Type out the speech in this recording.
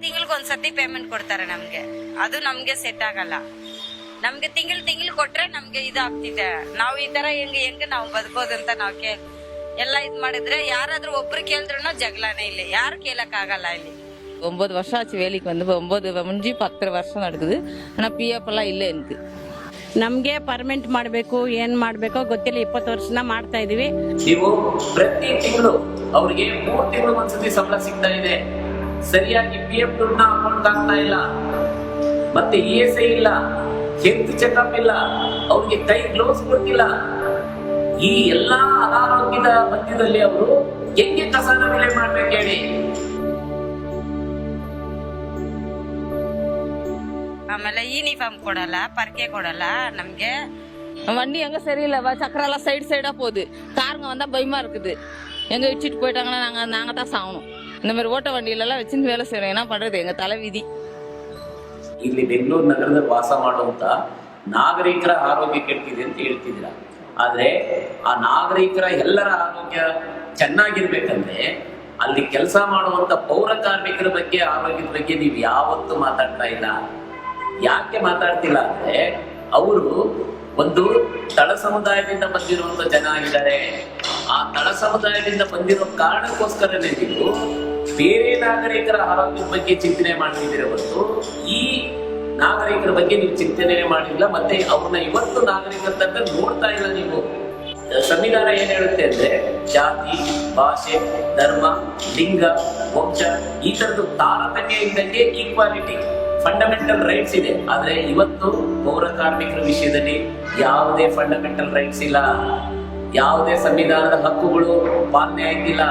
ತಿಂಗಳಿಗೊಂದ್ಸತಿ payment ಕೊಡ್ತಾರೆ ನಮ್ಗೆ. ಅದು ನಮ್ಗೆ ಸೆಟ್ ಆಗಲ್ಲ. ನಮ್ಗೆ ತಿಂಗಳು ಕೊಟ್ರೆ ನಮ್ಗೆ ಇದಾಗ್ತಿದೆ. ನಾವು ಈ ತರ ಹೆಂಗ್ ನಾವು ಬದುಕೋದಂತ ನಾವು ಎಲ್ಲ ಇದ್ ಮಾಡಿದ್ರೆ ಯಾರಾದ್ರೂ ಒಬ್ರು ಕೇಳಿದ್ರು ಜಗಳನೇ ಇಲ್ಲ, ಯಾರು ಕೇಳಕ್ ಆಗಲ್ಲ ಇಲ್ಲಿ. 9 வருஷம் ஆச்சு வேலைக்கு வந்து. 9 முடிஞ்சு 10 வருஷம் நடக்குது. ஆனால் PF எல்லாம் இல்லை எனக்கு. ನಮ್ಗೆ ಪರ್ಮನೆಂಟ್ ಮಾಡಬೇಕು, ಏನ್ ಮಾಡ್ಬೇಕೋ ಗೊತ್ತಿಲ್ಲ. 20 ವರ್ಷನ ಮಾಡ್ತಾ ಇದೀವಿ. ನೀವು ಪ್ರತಿ ತಿಂಗಳು ಅವ್ರಿಗೆ 3 ತಿಂಗಳು ಒಂದ್ಸತಿ ಸಂಬಳ ಸಿಗ್ತಾ ಇದೆ. ಸರಿಯಾಗಿ PF ದುಡ್ಡನ್ನ ಅಕೌಂಟ್ ಆಗ್ತಾ ಇಲ್ಲ, ಮತ್ತೆ ESI ಇಲ್ಲ, ಹೆಲ್ತ್ ಚೆಕ್ಅಪ್ ಇಲ್ಲ, ಅವ್ರಿಗೆ ಕೈ ಗ್ಲೌಸ್ ಕೊಡ್ತಿಲ್ಲ. ಈ ಎಲ್ಲಾ ಅನಾರೋಗ್ಯದ ಮಧ್ಯದಲ್ಲಿ ಅವರು ಹೆಂಗೆ ಕಸನ ವಿಲೆ ಮಾಡ್ಬೇಕು ಹೇಳಿ. ಆಮೇಲೆ யூனிஃபார்ம் ಕೊಡಲ್ಲ, ಪರ್ಕೆ ಕೊಡಲ್ಲ ನಮ್ಗೆ. வண்டி எங்க சரியில்லை, சக்கரெல்லாம் சைடா போகுது. காருங்க வந்தா பயமா இருக்குது. எங்க வச்சுட்டு போயிட்டாங்கன்னா நாங்க தான் சாகணும். இந்த மாதிரி ஓட்ட வண்டியிலெல்லாம் வச்சுன்னு வேலை செய்யணும். என்ன பண்றது, எங்க தலை விதி. ಇಲ್ಲಿ ಬೆಂಗಳೂರು ನಗರದಲ್ಲಿ ವಾಸ ಮಾಡುವಂತ ನಾಗರಿಕರ ಆರೋಗ್ಯ ಕೆಟ್ಟಿದೆ ಅಂತ ಹೇಳ್ತಿದ್ದೀರಾ. ಆದ್ರೆ ಆ ನಾಗರಿಕರ ಎಲ್ಲರ ಆರೋಗ್ಯ ಚೆನ್ನಾಗಿರ್ಬೇಕಂದ್ರೆ ಅಲ್ಲಿ ಕೆಲಸ ಮಾಡುವಂತ ಪೌರ ಕಾರ್ಮಿಕರ ಬಗ್ಗೆ, ಆರೋಗ್ಯದ ಬಗ್ಗೆ ನೀವು ಯಾವತ್ತೂ ಮಾತಾಡ್ತಾ ಇಲ್ಲ. ಯಾಕೆ ಮಾತಾಡ್ತಿಲ್ಲ ಅಂದ್ರೆ ಅವರು ಒಂದು ತಳ ಸಮುದಾಯದಿಂದ ಬಂದಿರುವಂತ ಜನ ಆಗಿದ್ದಾರೆ. ಆ ತಳ ಸಮುದಾಯದಿಂದ ಬಂದಿರೋ ಕಾರಣಕ್ಕೋಸ್ಕರನೇ ನೀವು ಬೇರೆ ನಾಗರಿಕರ ಆರೋಗ್ಯದ ಬಗ್ಗೆ ಚಿಂತನೆ ಮಾಡ್ತಿದ್ದೀರ ಹೊರತು ಈ ನಾಗರಿಕರ ಬಗ್ಗೆ ನೀವು ಚಿಂತನೆ ಮಾಡಿಲ್ಲ. ಮತ್ತೆ ಅವ್ರನ್ನ ಇವತ್ತು ನಾಗರಿಕರಂತ ನೋಡ್ತಾ ಇಲ್ಲ ನೀವು. ಸಂವಿಧಾನ ಏನ್ ಹೇಳುತ್ತೆ ಅಂದ್ರೆ ಜಾತಿ, ಭಾಷೆ, ಧರ್ಮ, ಲಿಂಗ, ವಂಶ ಈ ತರದ್ದು ತಾರತಮ್ಯ ಇದ್ದಂಗೆ ಈಕ್ವಾಲಿಟಿ, ಫಂಡಮೆಂಟಲ್ ರೈಟ್ಸ್ ಇದೆ. ಆದ್ರೆ ಇವತ್ತು ಪೌರ ಕಾರ್ಮಿಕರ ವಿಷಯದಲ್ಲಿ ಯಾವುದೇ ಫಂಡಮೆಂಟಲ್ ರೈಟ್ಸ್ ಇಲ್ಲ, ಯಾವುದೇ ಸಂವಿಧಾನದ ಹಕ್ಕುಗಳು ಪಾಲನೆ ಆಗಿಲ್ಲ.